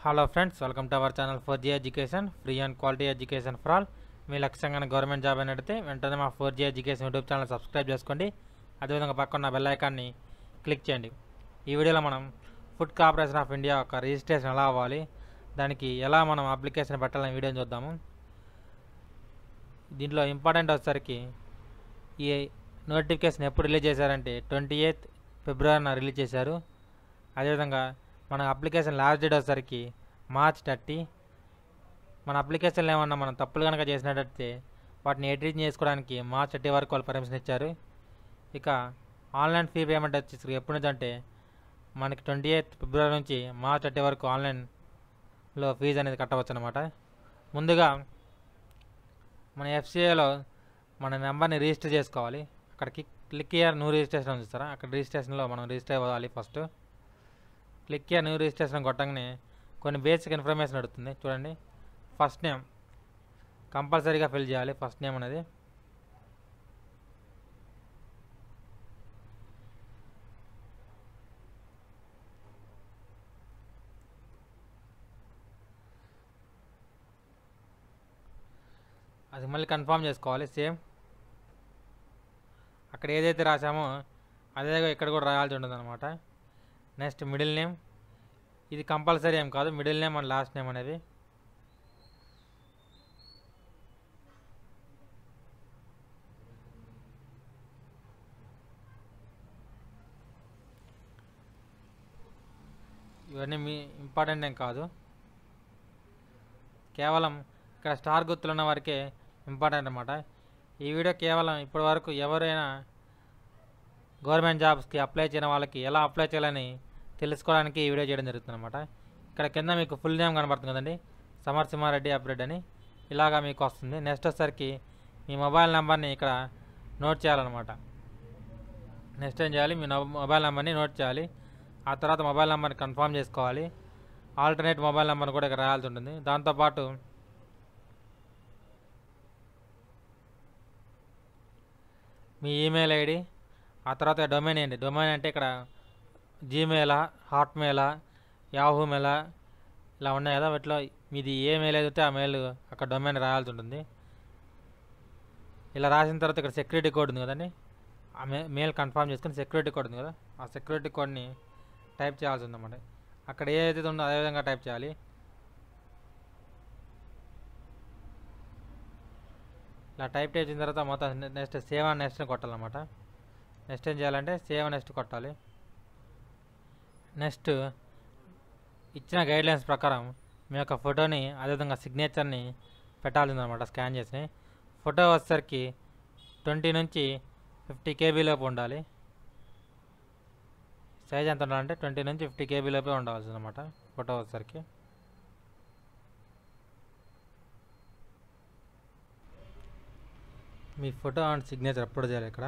Hello friends, welcome to our channel 4G education, free and quality education for all. మీ లక్ష్యంగా government job అని అడిగితే వెంటనే మా 4G education YouTube channel subscribe చేసుకోండి. అదేవిధంగా పక్కన బెల్ ఐకాన్ని క్లిక్ చేయండి. ఈ వీడియోలో మనం ఫుడ్ కార్పొరేషన్ ఆఫ్ ఇండియా యొక్క రిజిస్ట్రేషన్ ఎలా అవ్వాలి, దానికి ఎలా మనం అప్లికేషన్ పెట్టాలని వీడియోని చూద్దాము. దీంట్లో ఇంపార్టెంట్ వచ్చేసరికి ఈ నోటిఫికేషన్ ఎప్పుడు రిలీజ్ చేశారంటే 28 ఫిబ్రవరిన రిలీజ్ చేశారు. అదేవిధంగా మన అప్లికేషన్ లాస్ట్ డేట్ వచ్చేసరికి మార్చ్ 30. మన అప్లికేషన్లో ఏమన్నా మనం తప్పులు కనుక చేసినట్టయితే వాటిని ఎడిట్ చేసుకోవడానికి మార్చ్ 30 వరకు వాళ్ళు పర్మిషన్ ఇచ్చారు. ఇక ఆన్లైన్ ఫీ పేమెంట్ వచ్చేసరికి ఎప్పటి నుంచి అంటే మనకి 28 ఫిబ్రవరి నుంచి మార్చ్ 30 వరకు ఆన్లైన్లో ఫీజు అనేది కట్టవచ్చు అనమాట. ముందుగా మన FCAలో మన నెంబర్ని రిజిస్టర్ చేసుకోవాలి. అక్కడికి క్లిక్ హియర్ న్యూ రిజిస్ట్రేషన్ ఉంది చూస్తారా, అక్కడ రిజిస్ట్రేషన్లో మనం రిజిస్టర్ అవ్వాలి. First click here new registration కొట్టగానే కొన్ని బేసిక్ ఇన్ఫర్మేషన్ అడుగుతుంది. చూడండి, ఫస్ట్ నేమ్ కంపల్సరీగా ఫిల్ చేయాలి. ఫస్ట్ నేమ్ అనేది అది మళ్ళీ కన్ఫర్మ్ చేసుకోవాలి. సేమ్ అక్కడ ఏదైతే రాసామో అదే ఇక్కడ కూడా రాయాల్సి ఉంటుంది అనమాట. నెక్స్ట్ మిడిల్ నేమ్, ఇది కంపల్సరీ ఏం కాదు, middle name and last name అనేది. ఇవన్నీ మీ ఇంపార్టెంట్ ఏం కాదు, కేవలం ఇక్కడ స్టార్ గుర్తులు ఉన్న వారికే ఇంపార్టెంట్ అనమాట. ఈ వీడియో కేవలం ఇప్పటి వరకు ఎవరైనా గవర్నమెంట్ జాబ్స్కి అప్లై చేయని వాళ్ళకి ఎలా అప్లై చేయాలని తెలుసుకోవడానికి ఈ వీడియో చేయడం జరుగుతుంది అనమాట. ఇక్కడ కింద మీకు ఫుల్ నేమ్ కనబడుతుంది కదండి, సమర్సింహారెడ్డి అప్రెడ్ అని, ఇలాగా మీకు వస్తుంది. నెక్స్ట్ వచ్చేసరికి మీ మొబైల్ నెంబర్ని ఇక్కడ నోట్ చేయాలన్నమాట. నెక్స్ట్ ఏం చేయాలి, మీ మొబైల్ నెంబర్ని నోట్ చేయాలి. ఆ తర్వాత మొబైల్ నెంబర్ని కన్ఫర్మ్ చేసుకోవాలి. ఆల్టర్నేట్ మొబైల్ నెంబర్ని కూడా ఇక్కడ రాయాల్సి ఉంటుంది. దాంతోపాటు మీ ఈమెయిల్ ఐడి, ఆ తర్వాత డొమైన్ ఏంటి, డొమైన్ అంటే ఇక్కడ జీమెయిలా, హాట్మెయిలా, యాహూ మెయిలా ఇలా ఉన్నాయి కదా, వీటిలో మీది ఏ మెయిల్ అయితే ఆ మెయిల్ అక్కడ డొమైన్ రాయాల్సి ఉంటుంది. ఇలా రాసిన తర్వాత ఇక్కడ సెక్యూరిటీ కోడ్ ఉంది కదండి, ఆ మెయిల్ కన్ఫర్మ్ చేసుకుని సెక్యూరిటీ కోడ్ ఉంది కదా, ఆ సెక్యూరిటీ కోడ్ని టైప్ చేయాల్సి ఉందన్నమాట. అక్కడ ఏదైతే ఉందో అదేవిధంగా టైప్ చేయాలి. ఇలా టైప్ చేసిన తర్వాత మొత్తం నెక్స్ట్ సేవ్ అండ్ నెక్స్ట్ కొట్టాలన్నమాట. నెక్స్ట్ ఏం చేయాలంటే సేవ్ నెక్స్ట్ కొట్టాలి. నెక్స్ట్ ఇచ్చిన గైడ్లైన్స్ ప్రకారం మీ యొక్క ఫోటోని అదేవిధంగా సిగ్నేచర్ని పెట్టాల్సిందనమాట. స్కాన్ చేసి ఫోటో వచ్చేసరికి 20 నుంచి 50 KB లోపు ఉండాలి. సైజ్ ఎంత ఉండాలంటే 20 నుంచి 50 KB లోపే ఉండవలసిందన్నమాట ఫోటో వచ్చేసరికి. మీ ఫోటో అండ్ సిగ్నేచర్ అప్లోడ్ చేయాలి. ఇక్కడ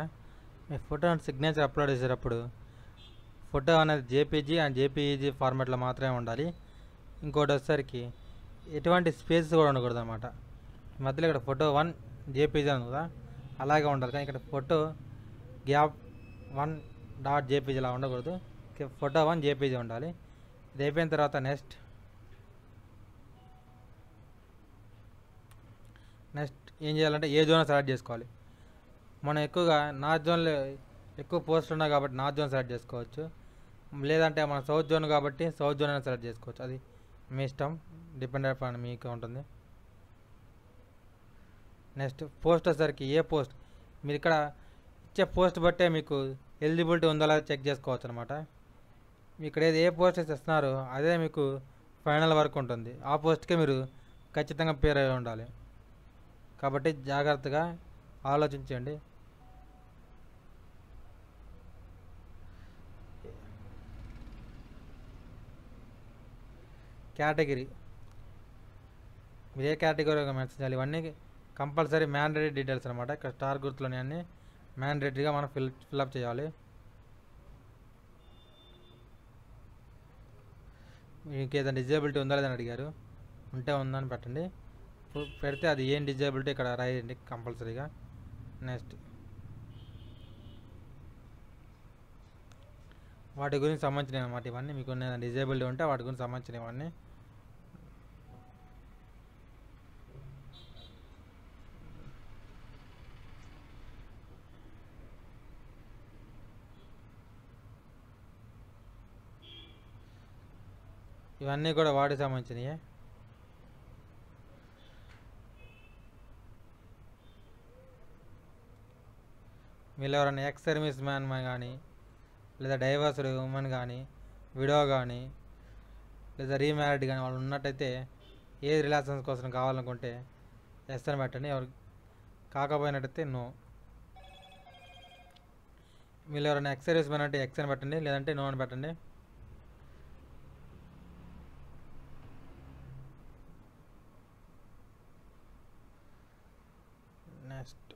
మీ ఫోటో అండ్ సిగ్నేచర్ అప్లోడ్ చేసేటప్పుడు ఫోటో అనేది JPG అండ్ JPEG ఫార్మాట్లో మాత్రమే ఉండాలి. ఇంకోటి వచ్చేసరికి ఎటువంటి స్పేసెస్ కూడా ఉండకూడదు అనమాట. మధ్యలో ఇక్కడ ఫోటో 1 JPG ఉంది కదా, అలాగే ఉండాలి. కానీ ఇక్కడ ఫోటో గ్యాప్ 1.jpg అలా ఉండకూడదు, ఫోటో 1 JPG ఉండాలి. ఇది అయిపోయిన తర్వాత నెక్స్ట్ ఏం చేయాలంటే ఏ జోన్ సెలెక్ట్ చేసుకోవాలి. మనం ఎక్కువగా నార్త్ జోన్లో ఎక్కువ పోస్ట్ ఉన్నాయి కాబట్టి నార్త్ జోన్ సెలెక్ట్ చేసుకోవచ్చు, లేదంటే మన సౌత్ జోన్ కాబట్టి సౌత్ జోన్ అయినా సెలెక్ట్ చేసుకోవచ్చు. అది మీ ఇష్టం, డిపెండ్ అయిపోయి మీకు ఉంటుంది. నెక్స్ట్ పోస్ట్ వచ్చేసరికి ఏ పోస్ట్ మీరు ఇక్కడ ఇచ్చే పోస్ట్ బట్టే మీకు ఎలిజిబిలిటీ ఉందో లేదో చెక్ చేసుకోవచ్చు అనమాట. ఇక్కడ ఏ పోస్ట్ అయితే ఇస్తున్నారో అదే మీకు ఫైనల్ వరకు ఉంటుంది. ఆ పోస్ట్కే మీరు ఖచ్చితంగా పేరు అయి ఉండాలి. కాబట్టి జాగ్రత్తగా ఆలోచించండి. కేటగిరీ మీరు ఏ కేటగిరీగా మెన్షన్ చేయాలి, ఇవన్నీ కంపల్సరీ మ్యాండేటరీ డీటెయిల్స్ అనమాట. ఇక్కడ స్టార్ గుర్తులోని అన్నీ మ్యాండేటరీగా మనం ఫిల్అప్ చేయాలి. మీకు ఏదైనా డిజేబిలిటీ ఉందా లేదని అడిగారు, ఉంటే ఉందని పెట్టండి. పెడితే అది ఏం డిజేబిలిటీ ఇక్కడ రాయండి కంపల్సరీగా. నెక్స్ట్ వాటి గురించి సంబంధించినవి అన్నమాట. ఇవన్నీ మీకు డిజేబిలిటీ ఉంటే వాటి గురించి సంబంధించినవన్నీ ఇవన్నీ కూడా వాటికి సంబంధించినవి. వీళ్ళు ఎవరైనా ఎక్స్ సర్వీస్ మ్యాన్ కానీ, లేదా డైవర్స్డ్ ఉమెన్ కానీ, విడో కానీ, లేదా రీమ్యారీడ్ కానీ వాళ్ళు ఉన్నట్టయితే ఏ రిలేషన్స్ కోసం కావాలనుకుంటే ఎస్ అని పెట్టండి. ఎవరు కాకపోయినట్టయితే నో. వీళ్ళు ఎవరైనా ఎక్స్ సర్వీస్ మ్యాన్ అంటే ఎక్స్ అని పెట్టండి, లేదంటే నో అని పెట్టండి. నెక్స్ట్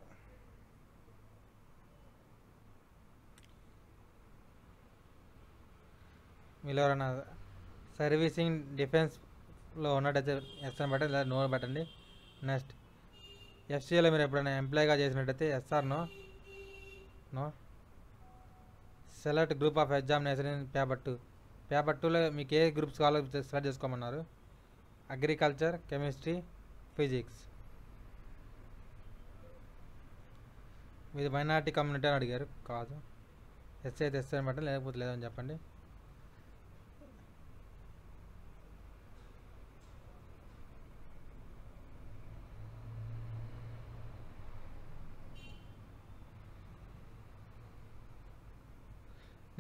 వీళ్ళు ఎవరైనా సర్వీసింగ్ డిఫెన్స్లో ఉన్నట్టయితే ఎస్ అని పెట్టండి, లేదా నో అని పెట్టండి. నెక్స్ట్ ఎఫ్సీఏలో మీరు ఎప్పుడైనా ఎంప్లాయీగా చేసినట్టయితే yes or. No. Select group of examination in paper 2. Paper 2లో మీకు ఏ గ్రూప్స్ కావాలో సెలెక్ట్ చేసుకోమన్నారు. Agriculture, chemistry, physics. మీది మైనారిటీ కమ్యూనిటీ అని అడిగారు, కాదు. ఎస్ అయితే ఎస్ అని పెట్టండి, లేకపోతే లేదని చెప్పండి.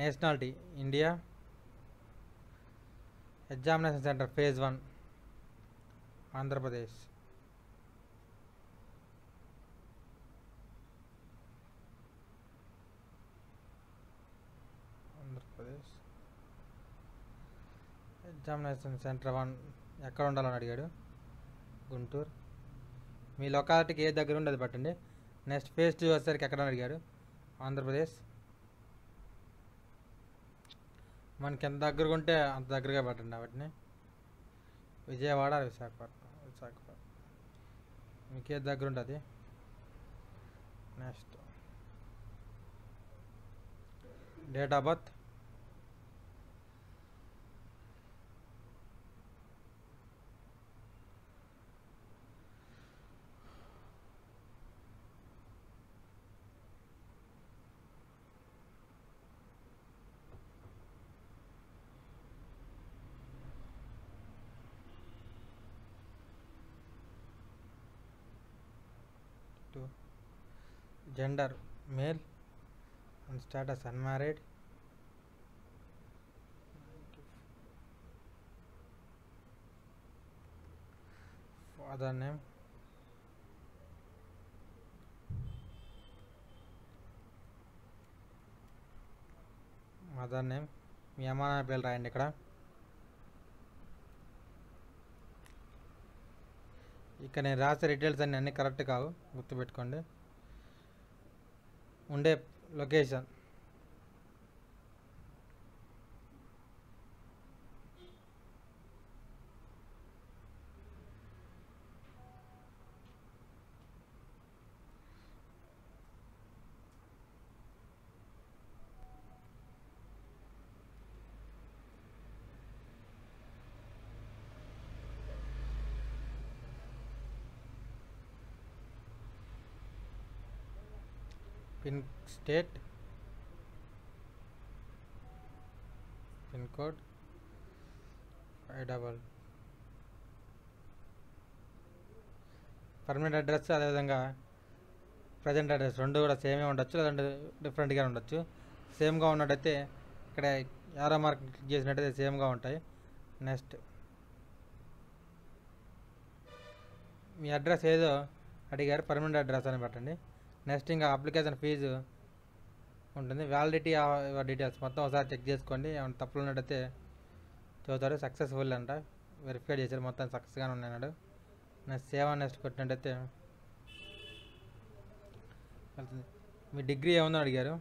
Nationality India. Examination centre phase 1 Andhra Pradesh. Examination centre 1 ఎక్కడ ఉండాలని అడిగాడు, గుంటూరు. మీ లొకాలిటీకి ఏ దగ్గర ఉండి అది పెట్టండి. నెక్స్ట్ ఫేజ్ 2 వచ్చేసరికి ఎక్కడ అడిగాడు, ఆంధ్రప్రదేశ్. మనకి ఎంత దగ్గరగా ఉంటే అంత దగ్గరగా పెట్టండి వాటిని. విజయవాడ, విశాఖపట్నం మీకు ఏది దగ్గర ఉంటుంది. Next date of birth. Gender male and status unmarried. Father name, mother name. మీ అమ్మ నాన్న పేర్లు రాయండి ఇక్కడ. ఇక్కడ నేను రాసే డీటెయిల్స్ అన్నీ కరెక్ట్ కావు, గుర్తుపెట్టుకోండి. ఉండే location pin state, pin code 5 permanent address, అదేవిధంగా ప్రజెంట్ అడ్రస్ రెండు కూడా సేమే ఉండొచ్చు, లేదంటే డిఫరెంట్గా ఉండొచ్చు. సేమ్గా ఉన్నట్టయితే ఇక్కడ యారో మార్క్ క్లిక్ చేసినట్టయితే సేమ్గా ఉంటాయి. నెక్స్ట్ మీ అడ్రస్ ఏదో అడిగారు, పర్మనెంట్ అడ్రస్ అని పెట్టండి. నెక్స్ట్ ఇంకా అప్లికేషన్ ఫీజు ఉంటుంది. వ్యాలిడిటీ డీటెయిల్స్ మొత్తం ఒకసారి చెక్ చేసుకోండి. ఏమైనా తప్పులు ఉన్నట్టయితే చదువుతారు. సక్సెస్ఫుల్ అంట, వెరిఫై చేశారు, మొత్తం సక్సెస్గానే ఉన్నాడు. నెక్స్ట్ సేవ్ నెక్స్ట్ కొట్టినట్టయితే వెళ్తుంది. మీ డిగ్రీ ఏముందో అడిగారు.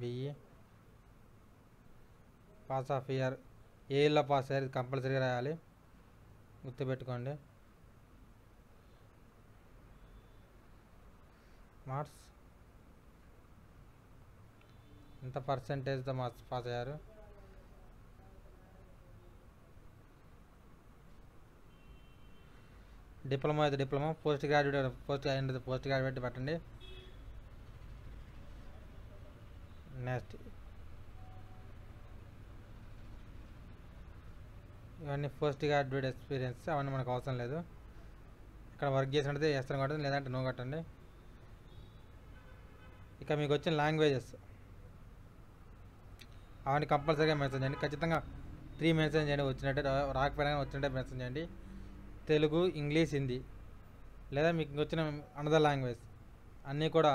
బిఈ పాస్ ఆఫ్ ఇయర్, ఏ ఇయర్లో పాస్ అయ్యారు కంపల్సరీగా రాయాలి, గుర్తుపెట్టుకోండి. మార్క్స్ ఎంత పర్సెంటేజ్తో మార్క్స్ పాస్ అయ్యారు. డిప్లొమా అయితే డిప్లొమా, పోస్ట్ గ్రాడ్యుయేట్ పెట్టండి. నెక్స్ట్ ఇవన్నీ పోస్ట్ గ్రాడ్యుయేట్ ఎక్స్పీరియన్స్ అవన్నీ మనకు అవసరం లేదు. ఇక్కడ వర్క్ చేసినట్టు చేస్తాను కొట్టండి, లేదంటే నో కట్టండి. ఇక మీకు వచ్చిన లాంగ్వేజెస్ అవన్నీ కంపల్సరీగా మెన్షన్ చేయండి. ఖచ్చితంగా 3 మెన్షన్ చేయండి. వచ్చినట్టే రాకపోయినా వచ్చినట్టే మెన్షన్ చేయండి. తెలుగు, ఇంగ్లీష్, హిందీ, లేదా మీకు వచ్చిన అనదర్ లాంగ్వేజ్ అన్నీ కూడా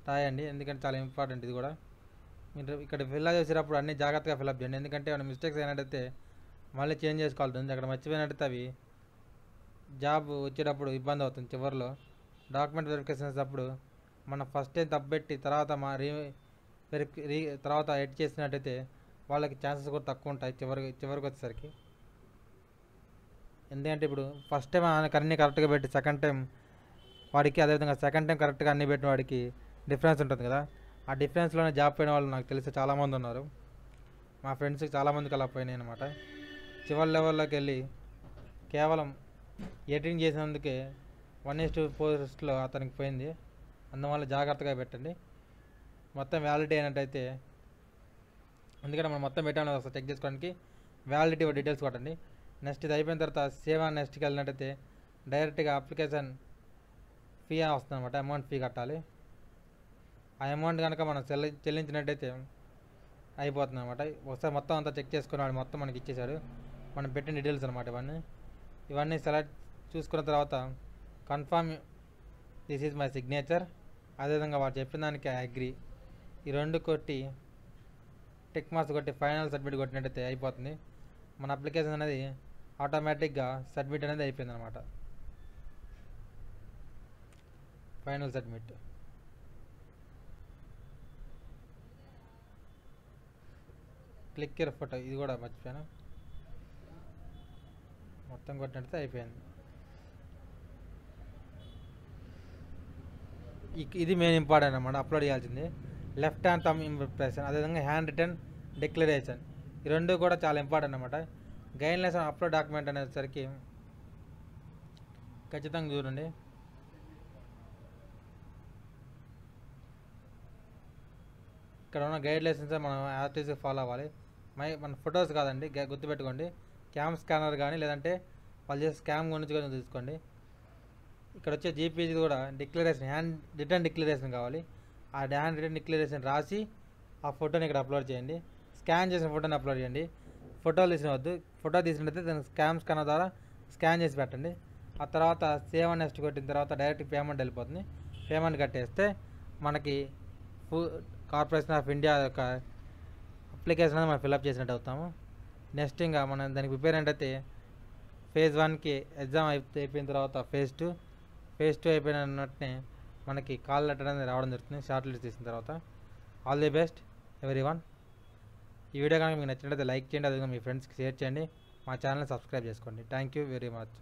రాయండి. ఎందుకంటే చాలా ఇంపార్టెంట్ ఇది కూడా. మీరు ఇక్కడ ఫిల్అప్ చేసేటప్పుడు అన్నీ జాగ్రత్తగా ఫిల్అప్ చేయండి. ఎందుకంటే ఏమైనా మిస్టేక్స్ అయినట్టయితే మళ్ళీ చేంజ్ చేసుకోవాల్సి ఉంది. అక్కడ మర్చిపోయినట్టయితే అవి జాబ్ వచ్చేటప్పుడు ఇబ్బంది అవుతుంది. చివరిలో డాక్యుమెంట్ వెరిఫికేషన్స్ అప్పుడు మనం ఫస్ట్ టైం తప్పుపెట్టి తర్వాత తర్వాత ఎడ్ చేసినట్టయితే వాళ్ళకి ఛాన్సెస్ కూడా తక్కువ ఉంటాయి చివరికి వచ్చేసరికి. ఎందుకంటే ఇప్పుడు ఫస్ట్ టైం అన్నీ కరెక్ట్గా పెట్టి సెకండ్ టైం వాడికి, అదేవిధంగా సెకండ్ టైం కరెక్ట్గా అన్నీ పెట్టిన వాడికి డిఫరెన్స్ ఉంటుంది కదా. ఆ డిఫరెన్స్లోనే జాబ్ పోయిన వాళ్ళు నాకు తెలిసి చాలామంది ఉన్నారు. మా ఫ్రెండ్స్కి చాలామందికి అలా పోయినాయి అనమాట. చివరి లెవెల్లోకి వెళ్ళి కేవలం ఎడిటింగ్ చేసినందుకే 1:4 అతనికి పోయింది. అందువల్ల జాగ్రత్తగా పెట్టండి. మొత్తం వ్యాలిడిటీ అయినట్టయితే, ఎందుకంటే మనం మొత్తం పెట్టామని ఒకసారి చెక్ చేసుకోవడానికి వ్యాలిడిటీ డీటెయిల్స్ కొట్టండి. నెక్స్ట్ ఇది అయిపోయిన తర్వాత సేవ్ అండ్ నెక్స్ట్కి వెళ్ళినట్టయితే డైరెక్ట్గా అప్లికేషన్ ఫీ వస్తుంది అనమాట. అమౌంట్ ఫీ కట్టాలి. ఆ అమౌంట్ కనుక మనం చెల్లించినట్టయితే అయిపోతుంది అనమాట. ఒకసారి మొత్తం అంతా చెక్ చేసుకున్నాడు, మొత్తం మనకి ఇచ్చేసాడు. మనం పెట్టిన డీటెయిల్స్ అనమాట ఇవన్నీ సెలెక్ట్ చూసుకున్న తర్వాత confirm this is my signature, అదేవిధంగా వాడు చెప్పిన దానికి అగ్రీ, ఈ 2 కొట్టి టిక్ మార్క్స్ కొట్టి ఫైనల్ సబ్మిట్ కొట్టినట్టయితే అయిపోతుంది. మన అప్లికేషన్ అనేది ఆటోమేటిక్గా సబ్మిట్ అనేది అయిపోయింది అనమాట. Final submit. Click here photo, ఇది కూడా మర్చిపోయాను. మొత్తం కొట్టినట్టయితే అయిపోయింది. ఇది మెయిన్ ఇంపార్టెంట్ అన్నమాట. అప్లోడ్ చేయాల్సింది లెఫ్ట్ హ్యాండ్ థంబ్ ఇంప్రెషన్, అదేవిధంగా హ్యాండ్ రిటర్న్ డిక్లరేషన్, ఈ 2 కూడా చాలా ఇంపార్టెంట్ అన్నమాట. గైడ్లైన్స్ అప్లోడ్ డాక్యుమెంట్ అనేసరికి ఖచ్చితంగా చూడండి. ఇక్కడ ఉన్న గైడ్లైన్స్ మనం యాక్టివ్గా ఫాలో అవ్వాలి. మన ఫొటోస్ కాదండి, గుర్తుపెట్టుకోండి. క్యామ్ స్కానర్ కానీ లేదంటే వాళ్ళు చేసే స్కామ్ గురించి కూడా తీసుకోండి. ఇక్కడ వచ్చే జీపీజీ కూడా డిక్లరేషన్, హ్యాండ్ రిటర్న్ డిక్లరేషన్ కావాలి. ఆ హ్యాండ్ రిటర్న్ డిక్లరేషన్ రాసి ఆ ఫోటోని ఇక్కడ అప్లోడ్ చేయండి. స్కాన్ చేసిన ఫోటోని అప్లోడ్ చేయండి. ఫోటోలు తీసినవద్దు. ఫోటో తీసినట్టయితే దాన్ని స్కానర్ ద్వారా స్కాన్ చేసి పెట్టండి. ఆ తర్వాత సేవ్ అండ్ నెక్స్ట్ కొట్టిన తర్వాత డైరెక్ట్ పేమెంట్ వెళ్ళిపోతుంది. పేమెంట్ కట్టేస్తే మనకి కార్పొరేషన్ ఆఫ్ ఇండియా యొక్క అప్లికేషన్ అనేది మనం ఫిల్అప్ చేసినట్టు అవుతాము. నెక్స్ట్ ఇంకా మనం దానికి ప్రిపేర్ అయితే ఫేజ్ 1కి ఎగ్జామ్ అయిపోయిన తర్వాత ఫేజ్ 2 అయిపోయిన వెంటనే మనకి కాల్ లెటర్ అనేది రావడం జరుగుతుంది. షార్ట్ లిస్ట్ తీసిన తర్వాత. All the best everyone. ఈ వీడియో కనుక మీకు నచ్చినట్లయితే లైక్ చేయండి, అదేవిధంగా మీ ఫ్రెండ్స్కి షేర్ చేయండి. మా ఛానల్ని సబ్స్క్రైబ్ చేసుకోండి. Thank you very much.